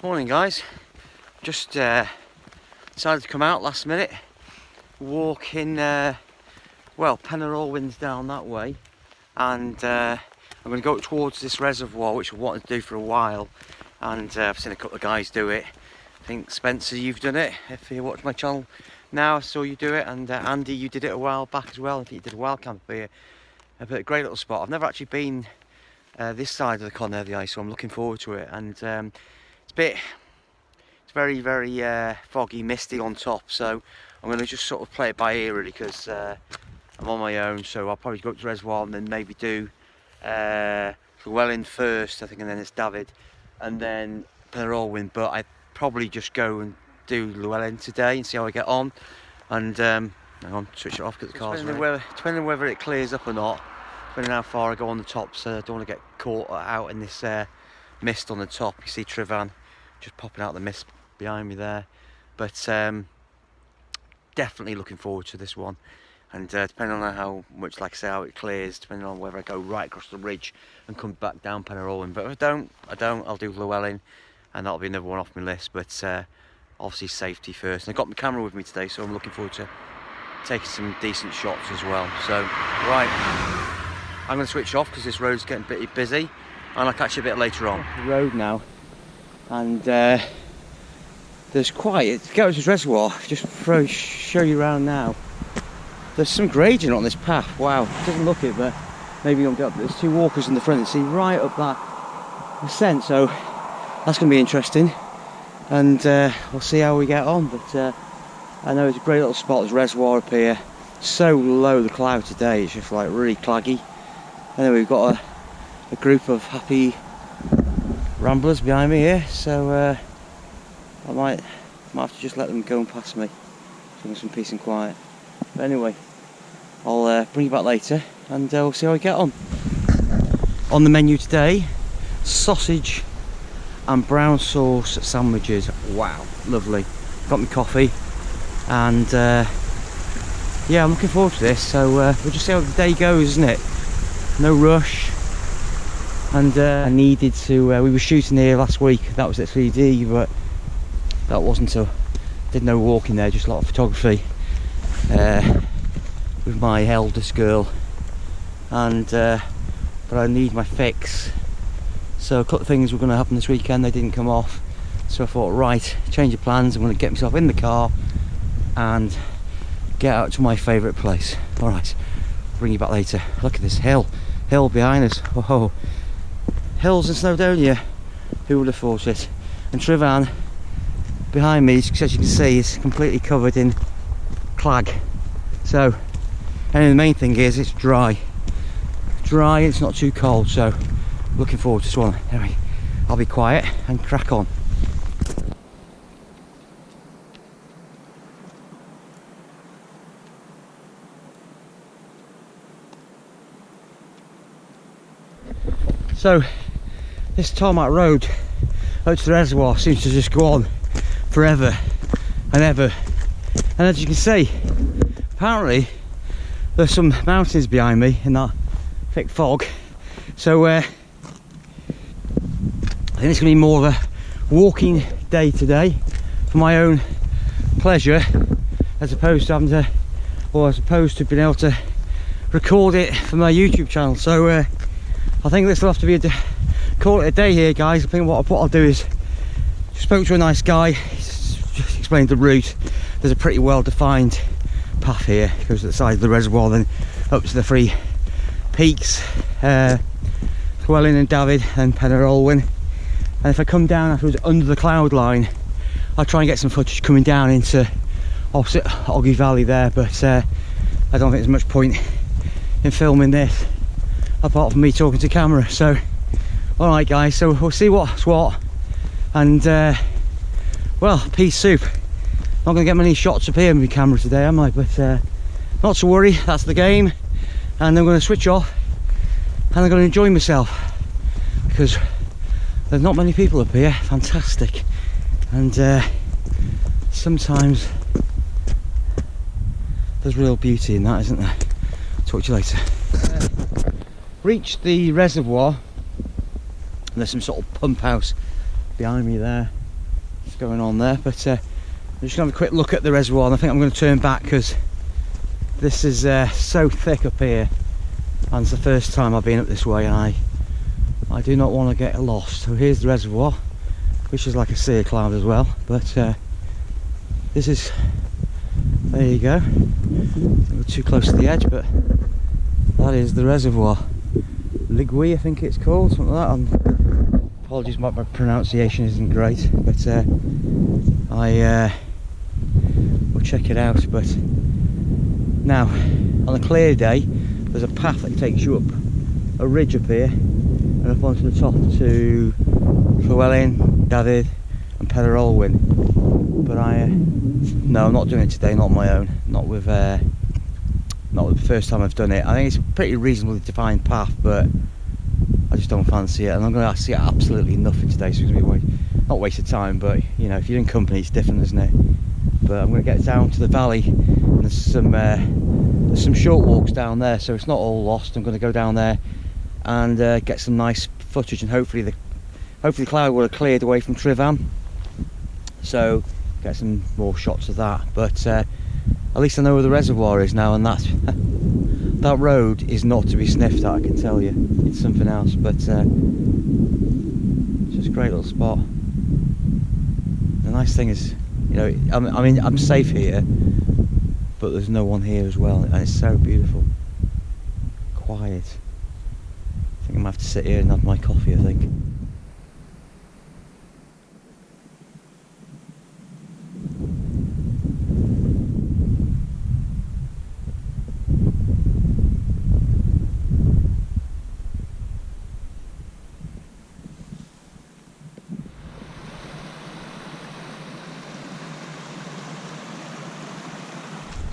Morning guys, just decided to come out last minute, walking, well, Llugwy's down that way, and I'm going to go towards this reservoir which I've wanted to do for a while, and I've seen a couple of guys do it. I think Spencer, you've done it, if you watch my channel now, I saw you do it, and Andy, you did it a while back as well. I think you did a wild camp here, but a great little spot. I've never actually been this side of the Con of the Ice, so I'm looking forward to it, and it's very foggy, misty on top, so I'm going to just sort of play it by ear really, because I'm on my own. So I'll probably go up to Reservoir and then maybe do LLewelyn first, I think, and then it's David, and then Llugwy. But I'd probably just go and do Llugwy today and see how I get on. And hang on, switch it off because the car's ready. Depending on whether it clears up or not, depending on how far I go on the top, so I don't want to get caught out in this mist on the top. You see Ffynnon just popping out the mist behind me there, but definitely looking forward to this one. And depending on how much, like I say, how it clears, depending on whether I go right across the ridge and come back down Llugwy. But if I don't, I'll do Llugwy, and that'll be another one off my list. But obviously safety first. And I've got my camera with me today, so I'm looking forward to taking some decent shots as well. So right, I'm going to switch off because this road's getting a bit busy, and I'll catch you a bit later on. The road now, and there's quite, it goes to this reservoir, just show you around now. There's some gradient on this path, wow, it doesn't look it, but maybe you'll get up. There's two walkers in the front, see right up that ascent, so that's going to be interesting, and we'll see how we get on. But I know it's a great little spot, there's reservoir up here, so low the cloud today, it's just like really claggy. Anyway, we've got a group of happy ramblers behind me here, so I might have to just let them go and pass me, so some peace and quiet. But anyway, I'll bring you back later, and we'll see how we get on. On the menu today, sausage and brown sauce sandwiches. Wow, lovely. Got me coffee, and yeah, I'm looking forward to this. So we'll just see how the day goes, isn't it? No rush. And I needed to, we were shooting here last week, that was at 3D, but that wasn't did no walking there, just a lot of photography with my eldest girl, and but I need my fix. So a couple of things were going to happen this weekend, they didn't come off, so I thought, right, change of plans, I'm going to get myself in the car and get out to my favourite place. Alright, bring you back later. Look at this hill behind us. Oh, hills in Snowdonia, who would have thought it? And Ffynnon behind me, as you can see, is completely covered in clag. So, and the main thing is it's dry, it's not too cold, so looking forward to this one. Anyway, I'll be quiet and crack on. So this tarmac road out to the reservoir seems to just go on forever and ever, and as you can see, apparently there's some mountains behind me in that thick fog, so I think it's going to be more of a walking day today for my own pleasure, as opposed to having to, or as opposed to being able to record it for my YouTube channel. So I think this will have to be call it a day here, guys. I think what I'll do is, spoke to a nice guy, just explained the route. There's a pretty well defined path here, it goes to the side of the reservoir, then up to the three peaks, Llugwy and David and Llugwy. And if I come down afterwards under the cloud line, I'll try and get some footage coming down into opposite Llugwy Valley there, but I don't think there's much point in filming this apart from me talking to camera. So alright guys, so we'll see what's what, and well, peas soup. Not going to get many shots up here with my camera today, am I? But not to worry, that's the game, and I'm going to switch off and I'm going to enjoy myself, because there's not many people up here. Fantastic. And sometimes there's real beauty in that, isn't there? Talk to you later. Reached the reservoir, and there's some sort of pump house behind me there, going on there, but I'm just going to have a quick look at the reservoir, and I think I'm going to turn back because this is so thick up here, and it's the first time I've been up this way, and I do not want to get lost. So here's the reservoir, which is like a sea cloud as well, but this is, there you go. We're too close to the edge, but that is the reservoir. Llugwy, I think it's called, something like that. Apologies, my pronunciation isn't great, but I will check it out. But now, on a clear day, there's a path that takes you up a ridge up here and up onto the top to Llywelyn, David and Llywelyn. But no, I'm not doing it today, not on my own, not with the first time I've done it. I think it's a pretty reasonably defined path, but I just don't fancy it, and I'm going to see absolutely nothing today, so it's going to be not waste of time, but you know, if you're in company it's different, isn't it? But I'm going to get down to the valley, and there's some short walks down there, so it's not all lost. I'm going to go down there and get some nice footage, and hopefully the cloud will have cleared away from Ffynnon, so get some more shots of that. But at least I know where the reservoir is now, and that's that road is not to be sniffed at, I can tell you. It's something else, but it's just a great little spot. The nice thing is, you know, I mean, I'm safe here, but there's no one here as well, and it's so beautiful. Quiet. I think I'm gonna have to sit here and have my coffee, I think.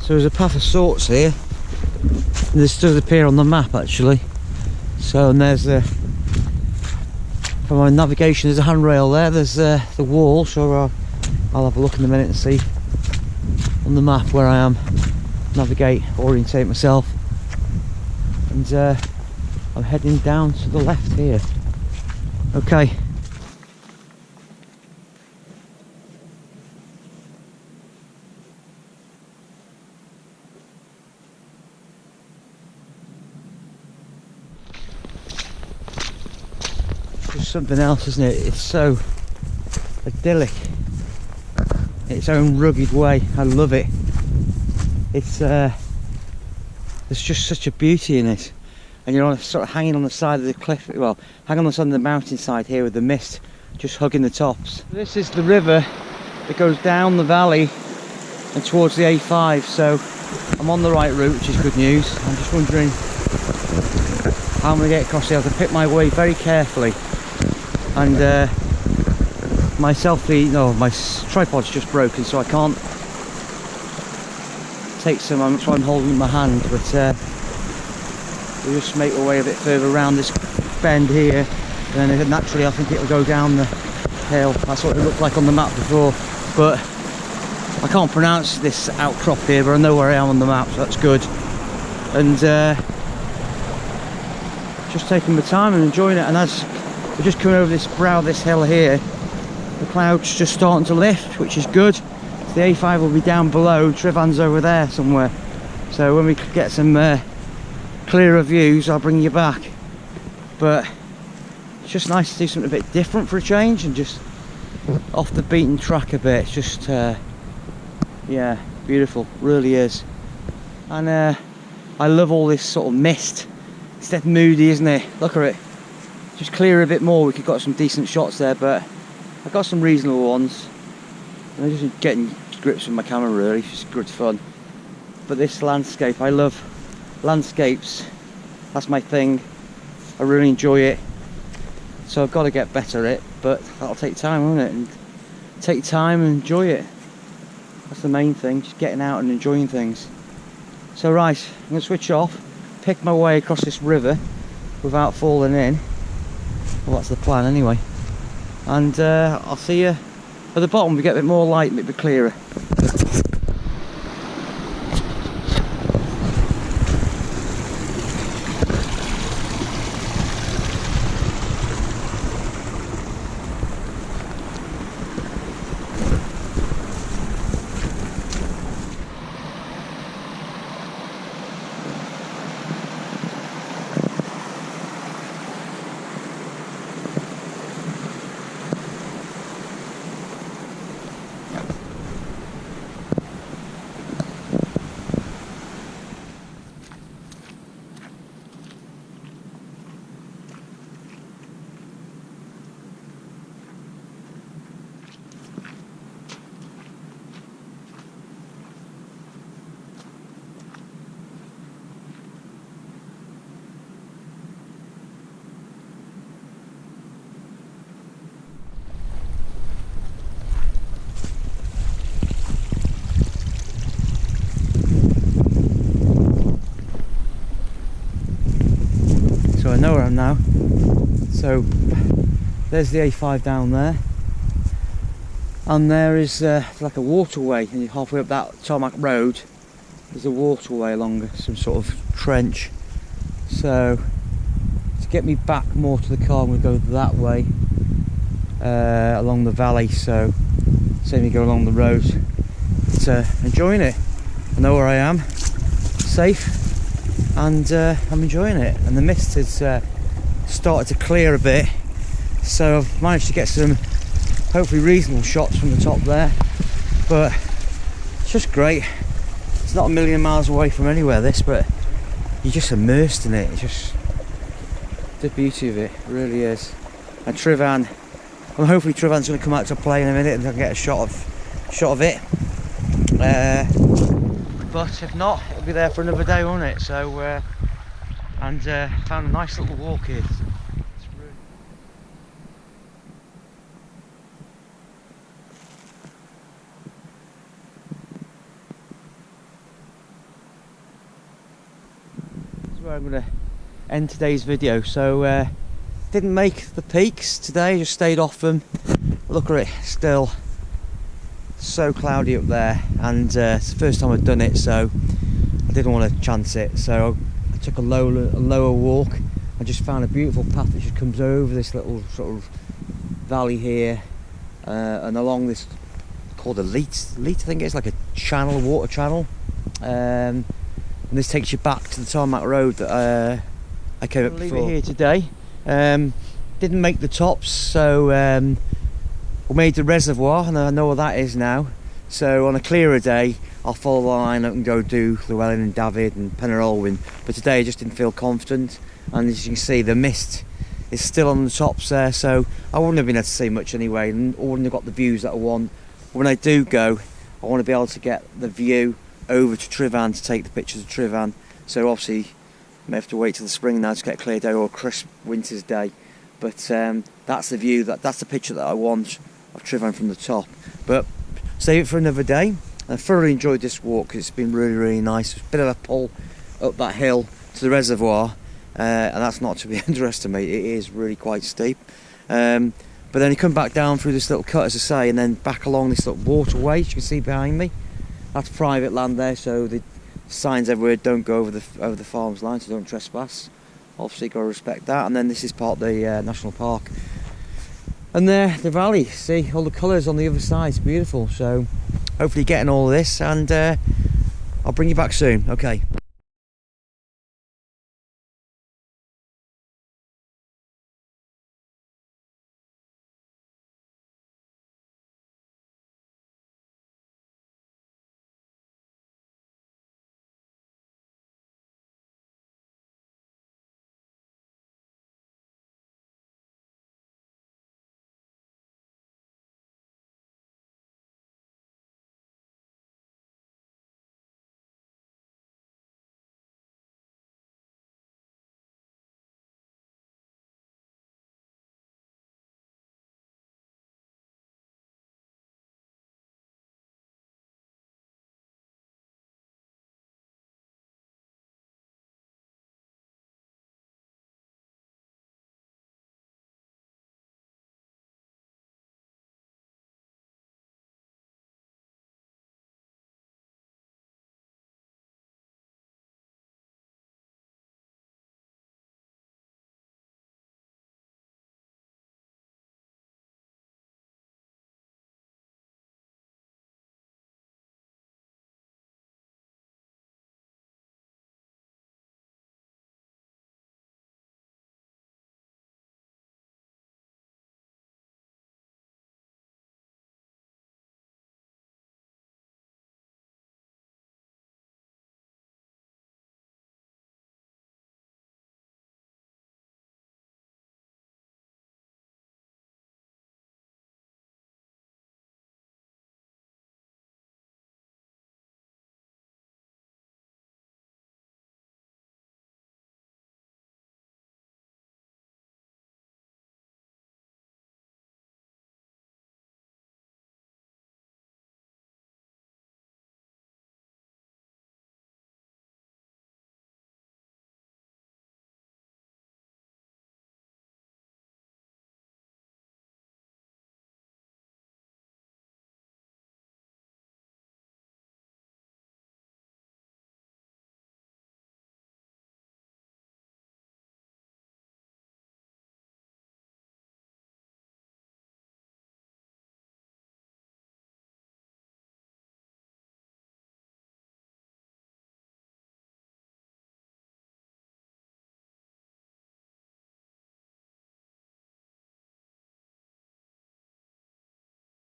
So there's a path of sorts here. This does appear on the map actually. So, and there's for my navigation, there's a handrail there. There's the wall. So I'll have a look in a minute and see on the map where I am. Navigate, orientate myself, and I'm heading down to the left here. Okay. Something else, isn't it? It's so idyllic in its own rugged way. I love it. It's there's just such a beauty in it, and you're sort of hanging on the side of the cliff, well, hanging on the side of the mountainside here with the mist just hugging the tops. This is the river that goes down the valley and towards the A5, so I'm on the right route, which is good news. I'm just wondering how I'm going to get across here. I have to pick my way very carefully. And my tripod's just broken, so I can't take some. I'm trying holding it in my hand, but we'll just make our way a bit further around this bend here, and then naturally I think it'll go down the hill. That's what it looked like on the map before, but I can't pronounce this outcrop here, but I know where I am on the map, so that's good. And just taking my time and enjoying it, and as we're just coming over this brow of this hill here, the clouds just starting to lift, which is good. So the A5 will be down below, Ffynnon's over there somewhere. So when we get some clearer views, I'll bring you back. But it's just nice to do something a bit different for a change, and just off the beaten track a bit. It's just, yeah, beautiful, really is. And I love all this sort of mist. It's that moody, isn't it? Look at it. Just clear a bit more, we could got some decent shots there, but I got some reasonable ones. And I'm just getting to grips with my camera really, it's just good fun. But this landscape, I love landscapes, that's my thing. I really enjoy it. So I've got to get better at it, but that'll take time, won't it? And take time and enjoy it. That's the main thing, just getting out and enjoying things. So right, I'm going to switch off, pick my way across this river without falling in. Well, that's the plan anyway. And I'll see you at the bottom. We get a bit more light, a bit clearer. know where I am now. So there's the A5 down there, and there is like a waterway, and you're halfway up that tarmac road. There's a waterway along some sort of trench. So to get me back more to the car, I'm going to go that way along the valley. So same me go along the road. But enjoying it. I know where I am, safe, and I'm enjoying it. And the mist has started to clear a bit, so I've managed to get some hopefully reasonable shots from the top there. But it's just great. It's not a million miles away from anywhere, this, but you're just immersed in it. It's just the beauty of it, it really is. And Ffynnon, well, hopefully Ffynnon's going to come out to play in a minute and I can get a shot of it. But if not, it'll be there for another day, won't it? So, found a nice little walk here. Where I'm going to end today's video. So didn't make the peaks today, just stayed off them. Look at it, still so cloudy up there, and it's the first time I've done it, so I didn't want to chance it. So I took a lower walk. I just found a beautiful path that just comes over this little sort of valley here, and along this called a leat I think it's like a channel, a water channel. And this takes you back to the tarmac road that I came up before. Leave it here today. Didn't make the tops, so we made the reservoir, and I know what that is now. So on a clearer day, I'll follow the line up and go do Llugwy and David and Ffynnon. But today I just didn't feel confident, and as you can see, the mist is still on the tops there, so I wouldn't have been able to see much anyway, and I wouldn't have got the views that I want. When I do go, I want to be able to get the view over to Ffynnon to take the pictures of Ffynnon. So obviously I may have to wait till the spring now to get a clear day or a crisp winter's day. But that's the view, that's the picture that I want of Ffynnon from the top. But save it for another day. I thoroughly enjoyed this walk because it's been really, really nice. It's a bit of a pull up that hill to the reservoir, and that's not to be underestimated. It is really quite steep. But then you come back down through this little cut, as I say, and then back along this little waterway, as you can see behind me. That's private land there, so the signs everywhere don't go over the farm's line, so don't trespass. Obviously, got to respect that. And then this is part of the national park. And there, the valley. See all the colours on the other side. It's beautiful. So hopefully, getting all of this, and I'll bring you back soon. Okay.